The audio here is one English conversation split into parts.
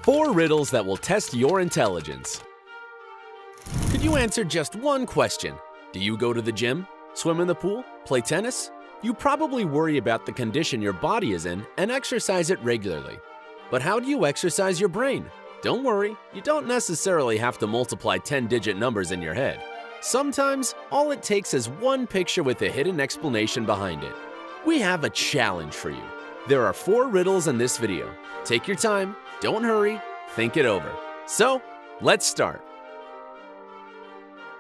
4 riddles that will test your intelligence. Could you answer just one question? Do you go to the gym, swim in the pool, play tennis? You probably worry about the condition your body is in and exercise it regularly. But how do you exercise your brain? Don't worry, you don't necessarily have to multiply 10-digit numbers in your head. Sometimes, all it takes is one picture with a hidden explanation behind it. We have a challenge for you. There are 4 riddles in this video. Take your time, don't hurry, think it over. So, let's start.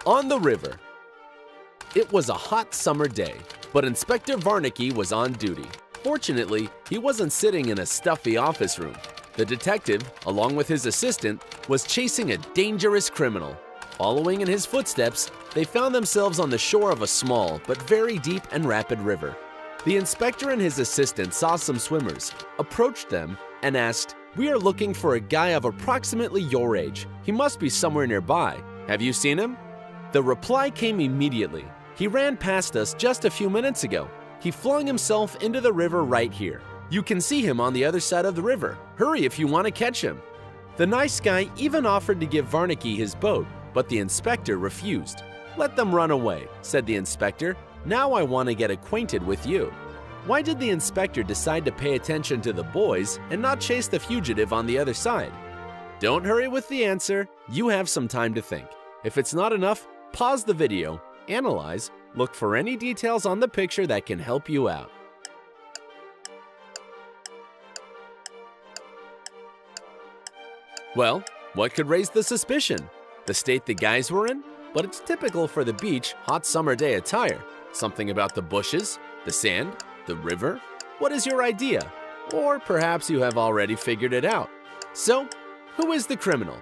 On the river. It was a hot summer day, but Inspector Varnicky was on duty. Fortunately, he wasn't sitting in a stuffy office room. The detective, along with his assistant, was chasing a dangerous criminal. Following in his footsteps, they found themselves on the shore of a small but very deep and rapid river. The inspector and his assistant saw some swimmers, approached them, and asked, "We are looking for a guy of approximately your age. He must be somewhere nearby. Have you seen him?" The reply came immediately. "He ran past us just a few minutes ago. He flung himself into the river right here. You can see him on the other side of the river. Hurry if you want to catch him." The nice guy even offered to give Varnicky his boat, but the inspector refused. "Let them run away," said the inspector. "Now I want to get acquainted with you." Why did the inspector decide to pay attention to the boys and not chase the fugitive on the other side? Don't hurry with the answer. You have some time to think. If it's not enough, pause the video, analyze, look for any details on the picture that can help you out. Well, what could raise the suspicion? The state the guys were in? But it's typical for the beach, hot summer day attire. Something about the bushes, the sand, the river? What is your idea? Or perhaps you have already figured it out. So, who is the criminal?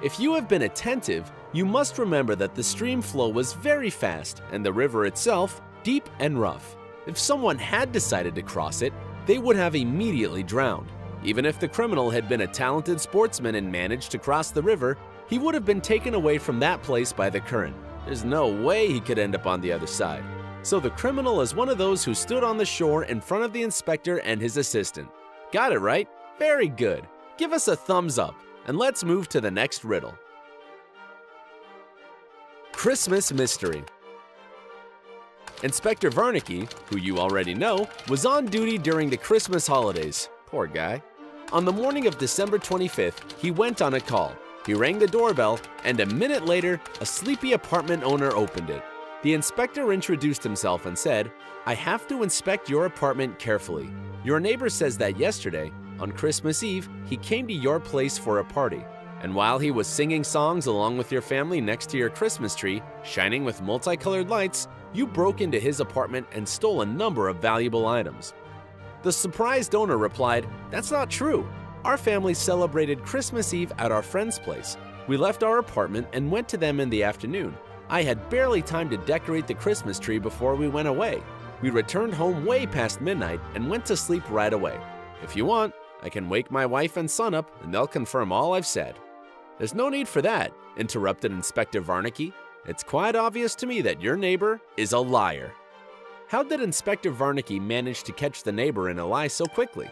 If you have been attentive, you must remember that the stream flow was very fast and the river itself deep and rough. If someone had decided to cross it, they would have immediately drowned. Even if the criminal had been a talented sportsman and managed to cross the river, he would have been taken away from that place by the current. There's no way he could end up on the other side. So the criminal is one of those who stood on the shore in front of the inspector and his assistant. Got it right? Very good. Give us a thumbs up, and let's move to the next riddle. Christmas Mystery. Inspector Varnicky, who you already know, was on duty during the Christmas holidays. Poor guy. On the morning of December 25th, he went on a call. He rang the doorbell, and a minute later, a sleepy apartment owner opened it. The inspector introduced himself and said, "I have to inspect your apartment carefully. Your neighbor says that yesterday, on Christmas Eve, he came to your place for a party. And while he was singing songs along with your family next to your Christmas tree, shining with multicolored lights, you broke into his apartment and stole a number of valuable items." The surprised owner replied, "That's not true. Our family celebrated Christmas Eve at our friend's place. We left our apartment and went to them in the afternoon. I had barely time to decorate the Christmas tree before we went away. We returned home way past midnight and went to sleep right away. If you want, I can wake my wife and son up and they'll confirm all I've said." "There's no need for that," interrupted Inspector Varnicky. "It's quite obvious to me that your neighbor is a liar." How did Inspector Varnicky manage to catch the neighbor in a lie so quickly?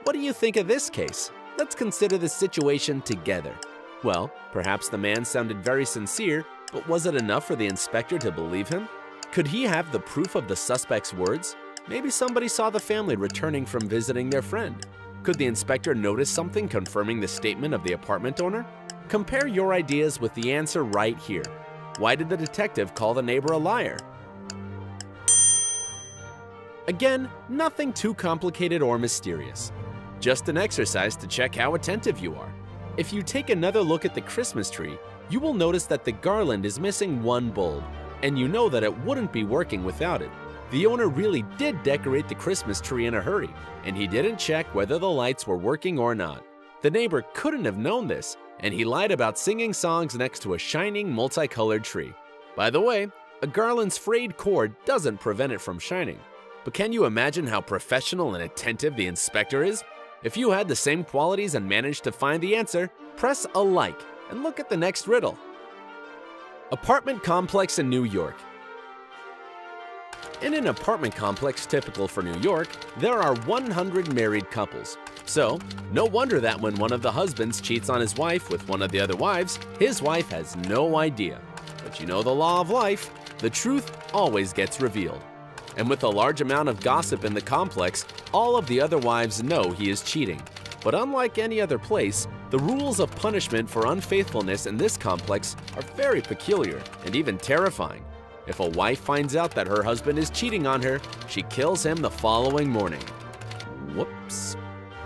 What do you think of this case? Let's consider the situation together. Well, perhaps the man sounded very sincere, but was it enough for the inspector to believe him? Could he have the proof of the suspect's words? Maybe somebody saw the family returning from visiting their friend. Could the inspector notice something confirming the statement of the apartment owner? Compare your ideas with the answer right here. Why did the detective call the neighbor a liar? Again, nothing too complicated or mysterious. Just an exercise to check how attentive you are. If you take another look at the Christmas tree, you will notice that the garland is missing one bulb, and you know that it wouldn't be working without it. The owner really did decorate the Christmas tree in a hurry, and he didn't check whether the lights were working or not. The neighbor couldn't have known this, and he lied about singing songs next to a shining multicolored tree. By the way, a garland's frayed cord doesn't prevent it from shining. But can you imagine how professional and attentive the inspector is? If you had the same qualities and managed to find the answer, press a like and look at the next riddle. Apartment complex in New York. In an apartment complex typical for New York, there are 100 married couples. So, no wonder that when one of the husbands cheats on his wife with one of the other wives, his wife has no idea. But you know the law of life, the truth always gets revealed. And with a large amount of gossip in the complex, all of the other wives know he is cheating. But unlike any other place, the rules of punishment for unfaithfulness in this complex are very peculiar and even terrifying. If a wife finds out that her husband is cheating on her, she kills him the following morning. Whoops.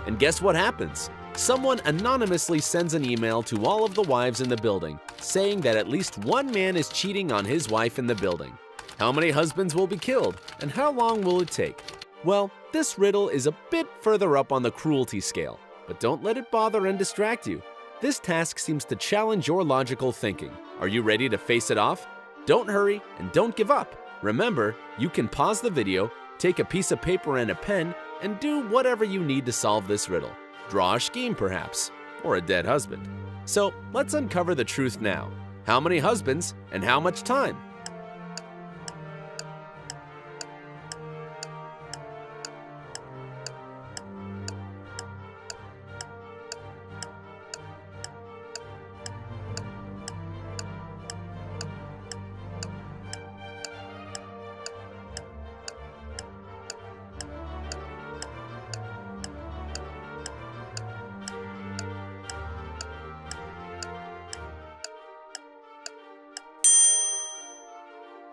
And guess what happens? Someone anonymously sends an email to all of the wives in the building, saying that at least one man is cheating on his wife in the building. How many husbands will be killed, and how long will it take? Well, this riddle is a bit further up on the cruelty scale, but don't let it bother and distract you. This task seems to challenge your logical thinking. Are you ready to face it off? Don't hurry and don't give up. Remember, you can pause the video, take a piece of paper and a pen, and do whatever you need to solve this riddle. Draw a scheme perhaps, or a dead husband. So let's uncover the truth now. How many husbands and how much time?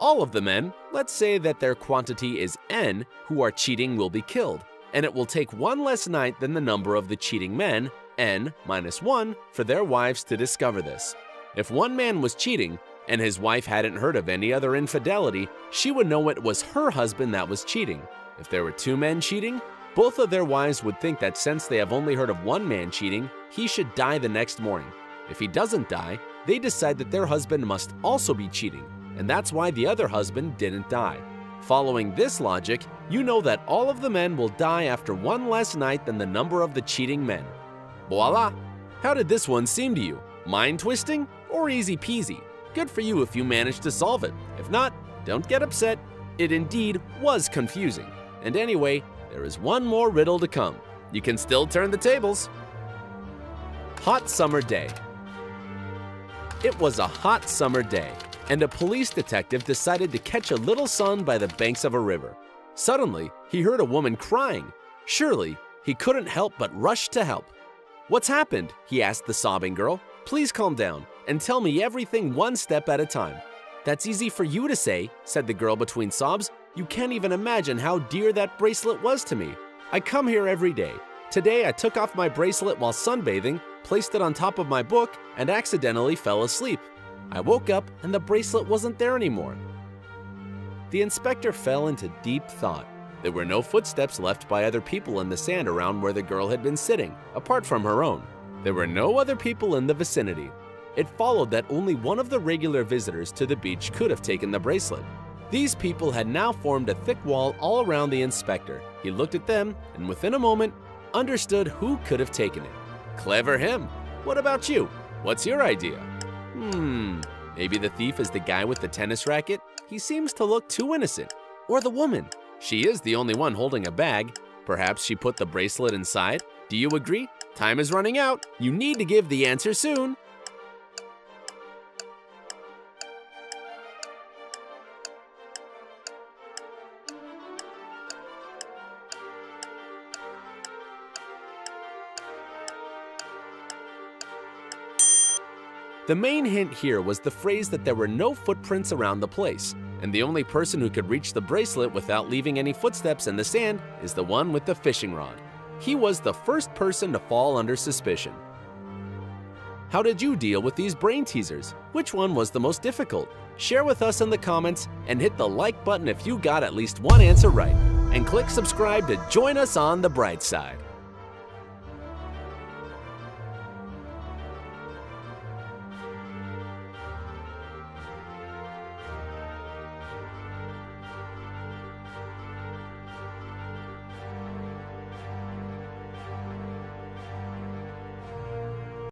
All of the men, let's say that their quantity is n, who are cheating will be killed, and it will take one less night than the number of the cheating men, n minus 1, for their wives to discover this. If one man was cheating, and his wife hadn't heard of any other infidelity, she would know it was her husband that was cheating. If there were two men cheating, both of their wives would think that since they have only heard of one man cheating, he should die the next morning. If he doesn't die, they decide that their husband must also be cheating, and that's why the other husband didn't die. Following this logic, you know that all of the men will die after one less night than the number of the cheating men. Voila! How did this one seem to you? Mind-twisting or easy peasy? Good for you if you managed to solve it. If not, don't get upset. It indeed was confusing. And anyway, there is one more riddle to come. You can still turn the tables. Hot summer day. It was a hot summer day, and a police detective decided to catch a little son by the banks of a river. Suddenly, he heard a woman crying. Surely, he couldn't help but rush to help. "What's happened?" he asked the sobbing girl. "Please calm down and tell me everything one step at a time." "That's easy for you to say," said the girl between sobs. "You can't even imagine how dear that bracelet was to me. I come here every day. Today I took off my bracelet while sunbathing, placed it on top of my book, and accidentally fell asleep. I woke up and the bracelet wasn't there anymore." The inspector fell into deep thought. There were no footsteps left by other people in the sand around where the girl had been sitting, apart from her own. There were no other people in the vicinity. It followed that only one of the regular visitors to the beach could have taken the bracelet. These people had now formed a thick wall all around the inspector. He looked at them and within a moment understood who could have taken it. Clever him. What about you? What's your idea? Maybe the thief is the guy with the tennis racket? He seems to look too innocent. Or the woman. She is the only one holding a bag. Perhaps she put the bracelet inside? Do you agree? Time is running out. You need to give the answer soon. The main hint here was the phrase that there were no footprints around the place, and the only person who could reach the bracelet without leaving any footsteps in the sand is the one with the fishing rod. He was the first person to fall under suspicion. How did you deal with these brain teasers? Which one was the most difficult? Share with us in the comments and hit the like button if you got at least one answer right. And click subscribe to join us on the bright side.